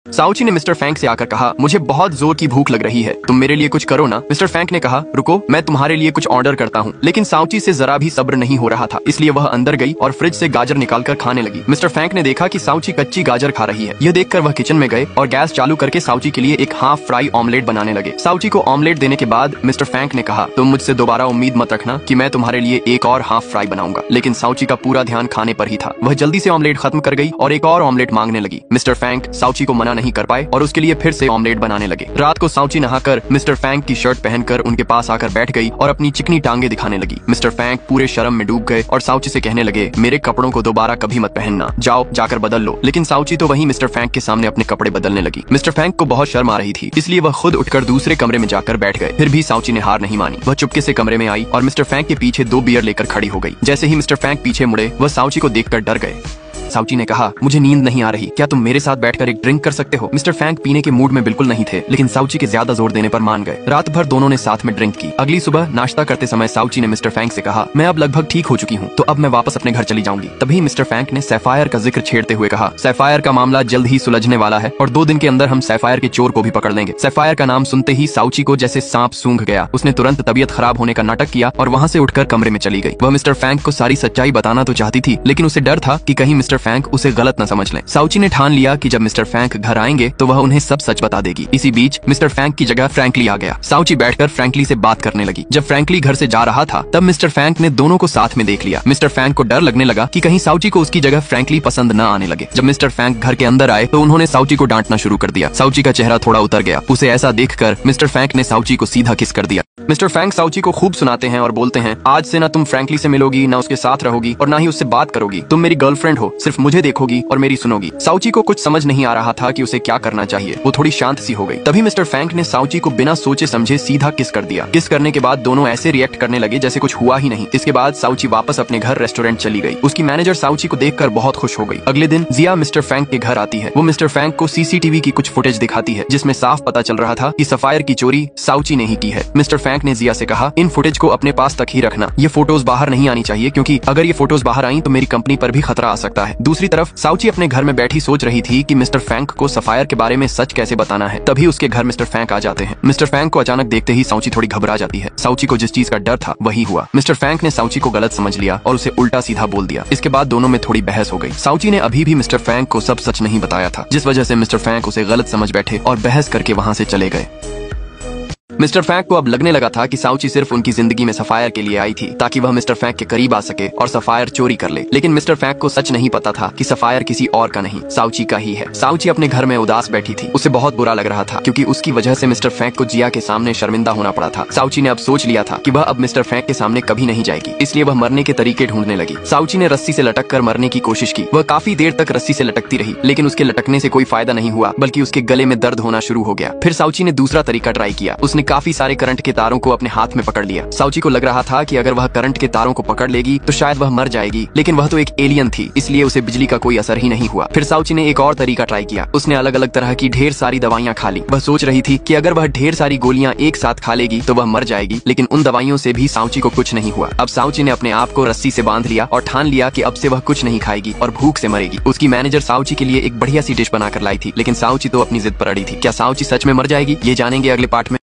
साउची ने मिस्टर फैंक से आकर कहा, मुझे बहुत जोर की भूख लग रही है, तुम मेरे लिए कुछ करो ना। मिस्टर फैंक ने कहा, रुको मैं तुम्हारे लिए कुछ ऑर्डर करता हूँ। लेकिन साउची से जरा भी सब्र नहीं हो रहा था, इसलिए वह अंदर गई और फ्रिज से गाजर निकालकर खाने लगी। मिस्टर फैंक ने देखा कि साउची कच्ची गाजर खा रही है। यह देखकर वह किचन में गए और गैस चालू करके साउची के लिए एक हाफ फ्राई ऑमलेट बनाने लगे। साउची को ऑमलेट देने के बाद मिस्टर फैंक ने कहा, तुम मुझसे दोबारा उम्मीद मत रखना कि मैं तुम्हारे लिए एक और हाफ फ्राई बनाऊंगा। लेकिन साउची का पूरा ध्यान खाने पर ही था। वह जल्दी से ऑमलेट खत्म कर गई और एक और ऑमलेट मांगने लगी। मिस्टर फैंक साउची को मना नहीं कर पाए और उसके लिए फिर से ऑमलेट बनाने लगे। रात को साउची नहाकर मिस्टर फैंक की शर्ट पहनकर उनके पास आकर बैठ गई और अपनी चिकनी टांगे दिखाने लगी। मिस्टर फैंक पूरे शर्म में डूब गए और साउची से कहने लगे, मेरे कपड़ों को दोबारा कभी मत पहनना, जाओ जाकर बदल लो। लेकिन साउची तो वहीं मिस्टर फैंक के सामने अपने कपड़े बदलने लगी। मिस्टर फैंक को बहुत शर्म आ रही थी, इसलिए वह खुद उठकर दूसरे कमरे में जाकर बैठ गए। फिर भी साउची ने हार नहीं मानी। वह चुपके से कमरे में आई और मिस्टर फैंक के पीछे 2 बियर लेकर खड़ी हो गई। जैसे ही मिस्टर फैंक पीछे मुड़े, वह साउची को देखकर डर गए। साउची ने कहा, मुझे नींद नहीं आ रही, क्या तुम मेरे साथ बैठकर एक ड्रिंक कर सकते हो? मिस्टर फैंक पीने के मूड में बिल्कुल नहीं थे, लेकिन साउची के ज्यादा जोर देने पर मान गए। रात भर दोनों ने साथ में ड्रिंक की। अगली सुबह नाश्ता करते समय साउची ने मिस्टर फैंक से कहा, मैं अब लगभग ठीक हो चुकी हूँ, तो अब मैं वापस अपने घर चली जाऊंगी। तभी मिस्टर फैंक ने सैफायर का जिक्र छेड़ते हुए कहा, सैफायर का मामला जल्द ही सुलझने वाला है और 2 दिन के अंदर हम सैफायर के चोर को भी पकड़ लेंगे। सैफायर का नाम सुनते ही साउची को जैसे सांप सूंघ गया। उसने तुरंत तबीयत खराब होने का नाटक किया और वहाँ से उठकर कमरे में चली गई। वह मिस्टर फैंक को सारी सच्चाई बताना तो चाहती थी, लेकिन उसे डर था कि कहीं मिस्टर फैंक उसे गलत न समझ लें। साउची ने ठान लिया कि जब मिस्टर फैंक घर आएंगे तो वह उन्हें सब सच बता देगी। इसी बीच मिस्टर फैंक की जगह फ्रैंकली आ गया। साउची बैठकर फ्रैंकली से बात करने लगी। जब फ्रैंकली घर से जा रहा था, तब मिस्टर फैंक ने दोनों को साथ में देख लिया। मिस्टर फैंक को डर लगने लगा कि कहीं साउची को उसकी जगह फ्रैंकली पसंद न आने लगे। जब मिस्टर फैंक घर के अंदर आए तो उन्होंने साउची को डांटना शुरू कर दिया। साउची का चेहरा थोड़ा उतर गया। उसे ऐसा देखकर मिस्टर फैंक ने साउची को सीधा किस कर दिया। मिस्टर फैंक साउची को खूब सुनाते हैं और बोलते हैं, आज से न तुम फ्रैंकली से मिलोगी, न उसके साथ रहोगी और न ही उससे बात करोगी। तुम मेरी गर्लफ्रेंड हो, सिर्फ मुझे देखोगी और मेरी सुनोगी। साउची को कुछ समझ नहीं आ रहा था कि उसे क्या करना चाहिए। वो थोड़ी शांत सी हो गई। तभी मिस्टर फैंक ने साउची को बिना सोचे समझे सीधा किस कर दिया। किस करने के बाद दोनों ऐसे रिएक्ट करने लगे जैसे कुछ हुआ ही नहीं। इसके बाद साउची वापस अपने घर रेस्टोरेंट चली गई। उसकी मैनेजर साउची को देखकर बहुत खुश हो गई। अगले दिन जिया मिस्टर फैंक के घर आती है। वो मिस्टर फैंक को सीसीटीवी की कुछ फुटेज दिखाती है, जिसमें साफ पता चल रहा था कि सफायर की चोरी साउची ने ही की है। मिस्टर फैंक ने जिया से कहा, इन फुटेज को अपने पास तक ही रखना, ये फोटोज बाहर नहीं आनी चाहिए, क्योंकि अगर ये फोटोज बाहर आई तो मेरी कंपनी पर भी खतरा आ सकता है। दूसरी तरफ साउची अपने घर में बैठी सोच रही थी कि मिस्टर फैंक को सफायर के बारे में सच कैसे बताना है। तभी उसके घर मिस्टर फैंक आ जाते हैं। मिस्टर फैंक को अचानक देखते ही साउची थोड़ी घबरा जाती है। साउची को जिस चीज का डर था वही हुआ। मिस्टर फैंक ने साउची को गलत समझ लिया और उसे उल्टा सीधा बोल दिया। इसके बाद दोनों में थोड़ी बहस हो गई। साउची ने अभी भी मिस्टर फैंक को सब सच नहीं बताया था, जिस वजह से मिस्टर फैंक उसे गलत समझ बैठे और बहस करके वहाँ से चले गए। मिस्टर फैंक को अब लगने लगा था कि साउची सिर्फ उनकी जिंदगी में सफायर के लिए आई थी, ताकि वह मिस्टर फैंक के करीब आ सके और सफायर चोरी कर ले। लेकिन मिस्टर फैंक को सच नहीं पता था कि सफायर किसी और का नहीं, साउची का ही है। साउची अपने घर में उदास बैठी थी। उसे बहुत बुरा लग रहा था, क्योंकि उसकी वजह से मिस्टर फैंक को जिया के सामने शर्मिंदा होना पड़ा था। साउची ने अब सोच लिया था कि वह अब मिस्टर फैंक के सामने कभी नहीं जाएगी, इसलिए वह मरने के तरीके ढूंढने लगी। साउची ने रस्सी से लटक कर मरने की कोशिश की। वह काफी देर तक रस्सी से लटकती रही, लेकिन उसके लटकने से कोई फायदा नहीं हुआ, बल्कि उसके गले में दर्द होना शुरू हो गया। फिर साउची ने दूसरा तरीका ट्राई किया। उसने काफी सारे करंट के तारों को अपने हाथ में पकड़ लिया। साउची को लग रहा था कि अगर वह करंट के तारों को पकड़ लेगी तो शायद वह मर जाएगी, लेकिन वह तो एक एलियन थी, इसलिए उसे बिजली का कोई असर ही नहीं हुआ। फिर साउची ने एक और तरीका ट्राई किया। उसने अलग अलग तरह की ढेर सारी दवाइयां खा ली। वह सोच रही थी कि अगर वह ढेर सारी गोलियां एक साथ खा लेगी तो वह मर जाएगी, लेकिन उन दवाइयों से भी साउची को कुछ नहीं हुआ। अब साउची ने अपने आप को रस्सी से बांध लिया और ठान लिया कि अब से वह कुछ नहीं खाएगी और भूख से मरेगी। उसकी मैनेजर साउची के लिए एक बढ़िया सी डिश बनाकर लाई थी, लेकिन साउची तो अपनी जिद पर अड़ी थी। क्या साउची सच में मर जाएगी? ये जानेंगे अगले पार्ट में।